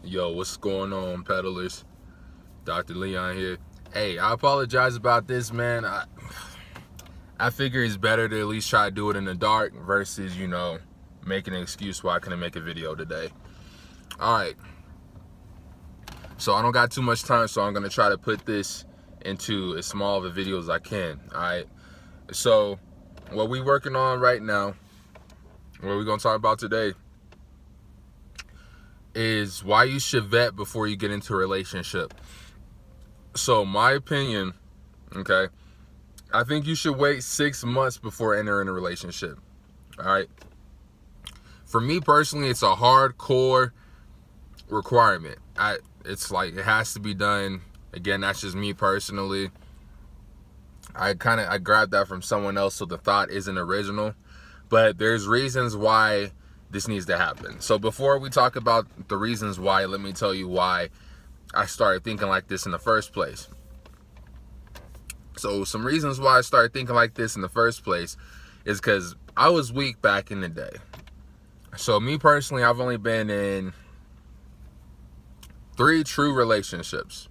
Yo, what's going on, peddlers? Dr. Léon here. Hey, I apologize about this, man. I figure it's better to at least try to do it in the dark versus, making an excuse why I couldn't make a video today. Alright. So I don't got too much time, so I'm going to try to put this into as small of a video as I can. Alright. So, what we working on right now, what we're going to talk about today, is why you should vet before you get into a relationship. So my opinion, okay, I think you should wait 6 months before entering a relationship. All right. For me personally, it's a hardcore requirement. It's like it has to be done. Again, that's just me personally. I grabbed that from someone else, so the thought isn't original. But there's reasons why this needs to happen. So before we talk about the reasons why, let me tell you why I started thinking like this in the first place. So some reasons why I started thinking like this in the first place is because I was weak back in the day. So me personally, I've only been in 3 true relationships.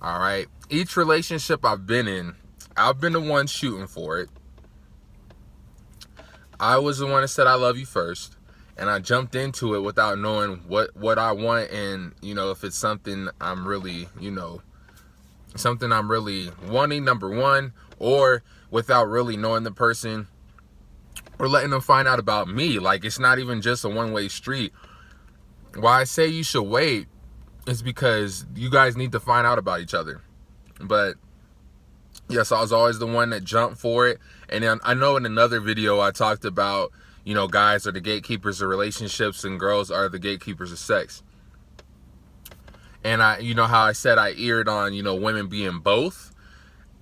All right. Each relationship I've been in, I've been the one shooting for it. I was the one that said I love you first. And I jumped into it without knowing what I want, and if it's something I'm really wanting, number one, or without really knowing the person or letting them find out about me. Like, it's not even just a one-way street. Why I say you should wait is because you guys need to find out about each other. But yes, I was always the one that jumped for it. And then I know in another video I talked about, guys are the gatekeepers of relationships and girls are the gatekeepers of sex. And how I said I eared on, women being both.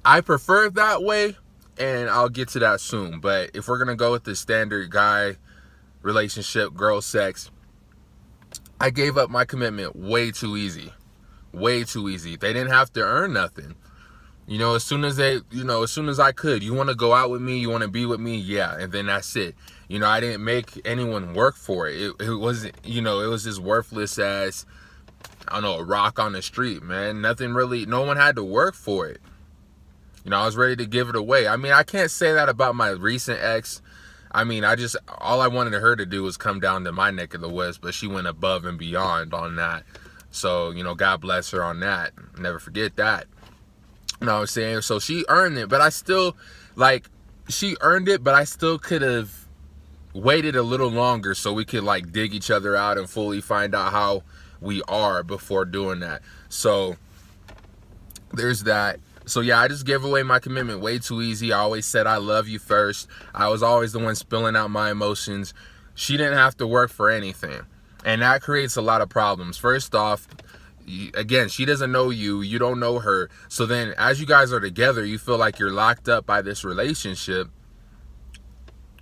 I prefer it that way, and I'll get to that soon. But if we're going to go with the standard guy relationship, girl sex, I gave up my commitment way too easy. Way too easy. They didn't have to earn nothing. As soon as I could, you want to go out with me, you want to be with me, yeah, and then that's it. I didn't make anyone work for it. It wasn't, it was just worthless as, I don't know, a rock on the street, man. Nothing really, no one had to work for it. I was ready to give it away. I mean, I can't say that about my recent ex. I mean, all I wanted her to do was come down to my neck of the woods, but she went above and beyond on that. So, God bless her on that. Never forget that. You know what I'm saying? So she earned it, but I still, she earned it, but I still could have waited a little longer so we could, dig each other out and fully find out how we are before doing that. So there's that. So yeah, I just gave away my commitment way too easy. I always said I love you first. I was always the one spilling out my emotions. She didn't have to work for anything. And that creates a lot of problems. First off, again, she doesn't know you, you don't know her. So then as you guys are together, you feel like you're locked up by this relationship.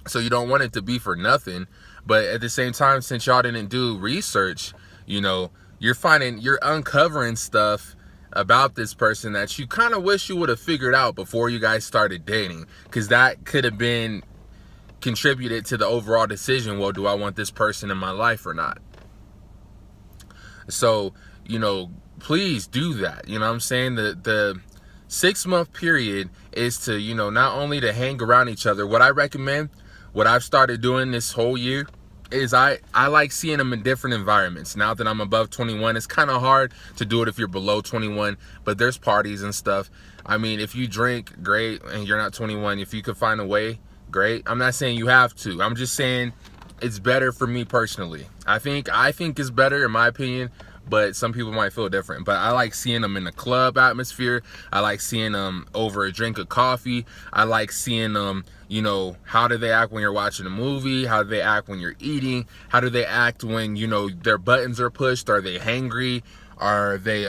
So you don't want it to be for nothing. But at the same time, since y'all didn't do research, you're uncovering stuff about this person that you kind of wish you would have figured out before you guys started dating. Because that could have been contributed to the overall decision, well, do I want this person in my life or not? So, please do that. You know what I'm saying? The 6-month period is to, not only to hang around each other. What I recommend, what I've started doing this whole year, is I like seeing them in different environments. Now that I'm above 21, it's kind of hard to do it if you're below 21, but there's parties and stuff. I mean, if you drink, great, and you're not 21, if you could find a way, great. I'm not saying you have to. I'm just saying it's better for me personally. I think it's better in my opinion, but some people might feel different. But I like seeing them in the club atmosphere. I like seeing them over a drink of coffee. I like seeing them, how do they act when you're watching a movie? How do they act when you're eating? How do they act when, their buttons are pushed? Are they hangry? Are they,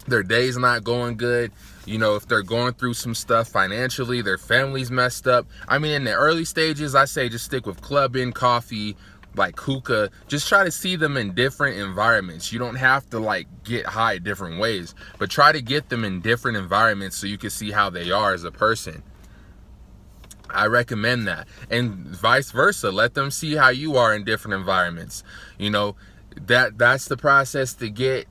their day's not going good? If they're going through some stuff financially, their family's messed up. I mean, in the early stages, I say just stick with clubbing, coffee, like hookah. Just try to see them in different environments. You don't have to get high different ways, but try to get them in different environments so you can see how they are as a person. I recommend that. And vice versa. Let them see how you are in different environments. that's the process to get,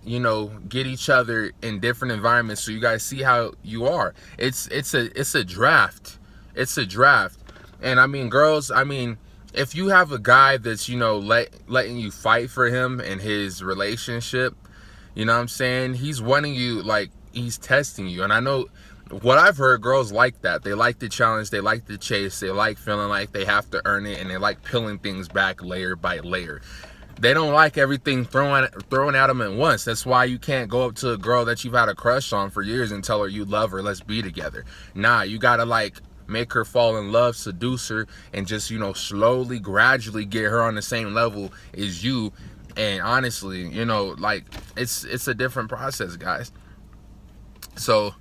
get each other in different environments so you guys see how you are. It's a draft. It's a draft. And I mean, girls, I mean, if you have a guy that's, letting you fight for him in his relationship, you know what I'm saying? He's wanting you, like, he's testing you. And I know what I've heard, girls like that. They like the challenge, they like the chase, they like feeling like they have to earn it, and they like peeling things back layer by layer. They don't like everything thrown at them at once. That's why you can't go up to a girl that you've had a crush on for years and tell her you love her, let's be together. Nah, you gotta, like, make her fall in love, seduce her, and just, slowly, gradually get her on the same level as you. And honestly, like, it's a different process, guys. So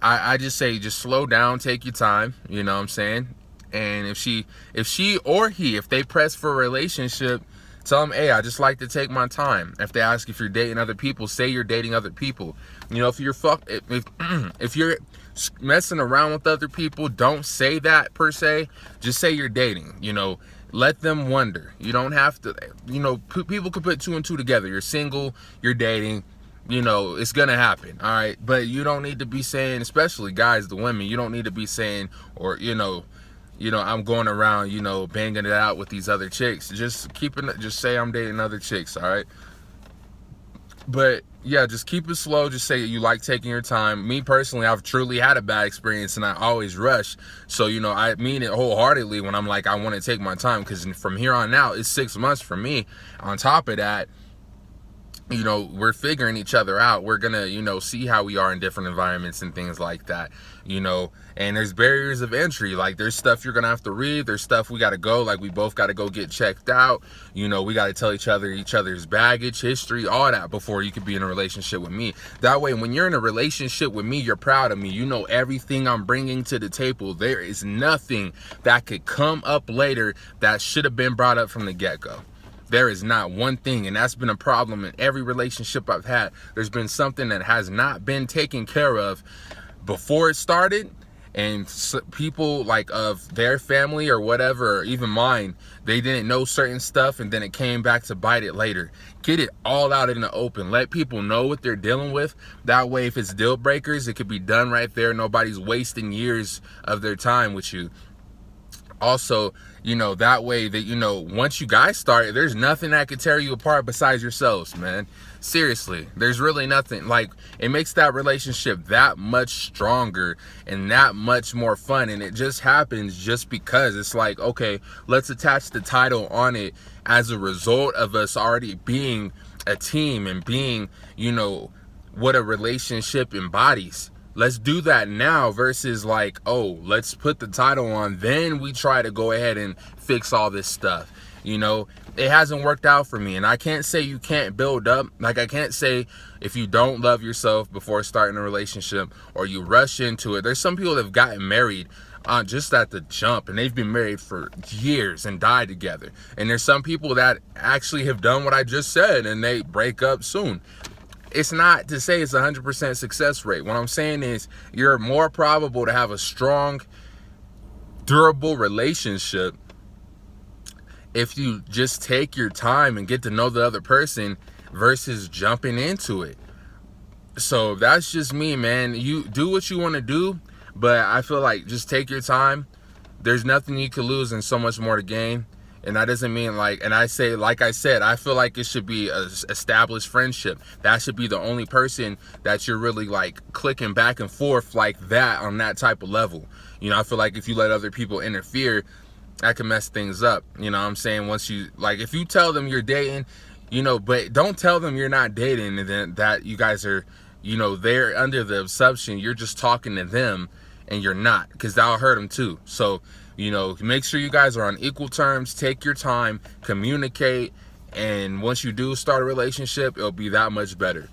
I just say, just slow down, take your time, you know what I'm saying? And if she or he, if they press for a relationship, tell them, hey, I just like to take my time. If they ask if you're dating other people, say you're dating other people. If you're if you're messing around with other people, don't say that per se. Just say you're dating. Let them wonder. You don't have to. People can put 2 and 2 together. You're single, you're dating. It's gonna happen. All right, but you don't need to be saying, especially guys, the women, you don't need to be saying, or I'm going around, banging it out with these other chicks. Just say I'm dating other chicks, all right? But yeah, just keep it slow. Just say you like taking your time. Me personally, I've truly had a bad experience, and I always rush. So, I mean it wholeheartedly when I'm like, I want to take my time, because from here on out, it's 6 months for me. On top of that, we're figuring each other out. We're gonna, see how we are in different environments and things like that, and there's barriers of entry. Like, there's stuff you're gonna have to read. There's stuff we gotta go, like, we both gotta go get checked out. We gotta tell each other's baggage, history, all that before you could be in a relationship with me. That way, when you're in a relationship with me, you're proud of me. You know everything I'm bringing to the table. There is nothing that could come up later that should have been brought up from the get-go. There is not one thing, and that's been a problem in every relationship I've had. There's been something that has not been taken care of before it started, and people, like, of their family or whatever, or even mine, they didn't know certain stuff, and then it came back to bite it later. Get it all out in the open. Let people know what they're dealing with. That way, if it's deal breakers, it could be done right there. Nobody's wasting years of their time with you. Also, that way that, once you guys start, there's nothing that could tear you apart besides yourselves, man. Seriously, there's really nothing. Like, it makes that relationship that much stronger and that much more fun. And it just happens just because it's like, okay, let's attach the title on it as a result of us already being a team and being, what a relationship embodies. Let's do that now versus like, oh, let's put the title on, then we try to go ahead and fix all this stuff. It hasn't worked out for me, and I can't say you can't build up. Like, I can't say if you don't love yourself before starting a relationship or you rush into it. There's some people that have gotten married just at the jump, and they've been married for years and died together. And there's some people that actually have done what I just said, and they break up soon. It's not to say it's 100% success rate. What I'm saying is you're more probable to have a strong, durable relationship if you just take your time and get to know the other person versus jumping into it. So that's just me, man. You do what you want to do, but I feel like just take your time. There's nothing you could lose and so much more to gain. And that doesn't mean like, and I say, like I said, I feel like it should be an established friendship. That should be the only person that you're really like clicking back and forth like that on that type of level. I feel like if you let other people interfere, that can mess things up. What I'm saying? Once you, like, if you tell them you're dating, but don't tell them you're not dating and then that you guys are, they're under the assumption you're just talking to them and you're not, because that'll hurt them too. So, make sure you guys are on equal terms, take your time, communicate, and once you do start a relationship, it'll be that much better.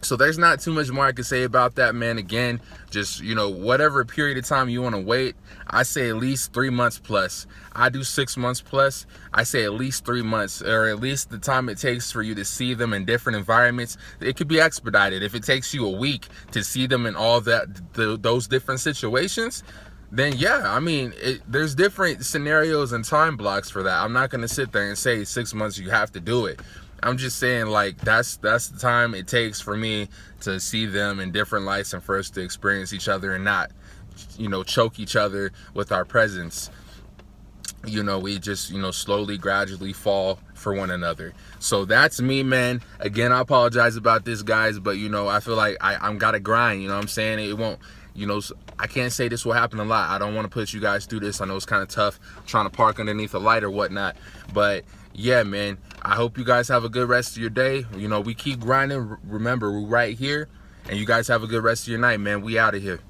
So there's not too much more I can say about that, man. Again, just, whatever period of time you want to wait, I say at least 3 months plus. I do 6 months plus. I say at least 3 months, or at least the time it takes for you to see them in different environments. It could be expedited. If it takes you a week to see them in all those different situations, then yeah, I mean, there's different scenarios and time blocks for that. I'm not going to sit there and say 6 months you have to do it. I'm just saying, like, that's the time it takes for me to see them in different lights and for us to experience each other and not, you know, choke each other with our presence. You know, we just, you know, slowly, gradually fall for one another. So that's me, man. Again, I apologize about this, guys, but, you know, I feel like I'm gotta grind, you know what I'm saying? It won't, you know, I can't say this will happen a lot. I don't want to put you guys through this. I know it's kind of tough trying to park underneath a light or whatnot, but yeah, man, I hope you guys have a good rest of your day. You know, we keep grinding. Remember, we're right here, and you guys have a good rest of your night, man. We out of here.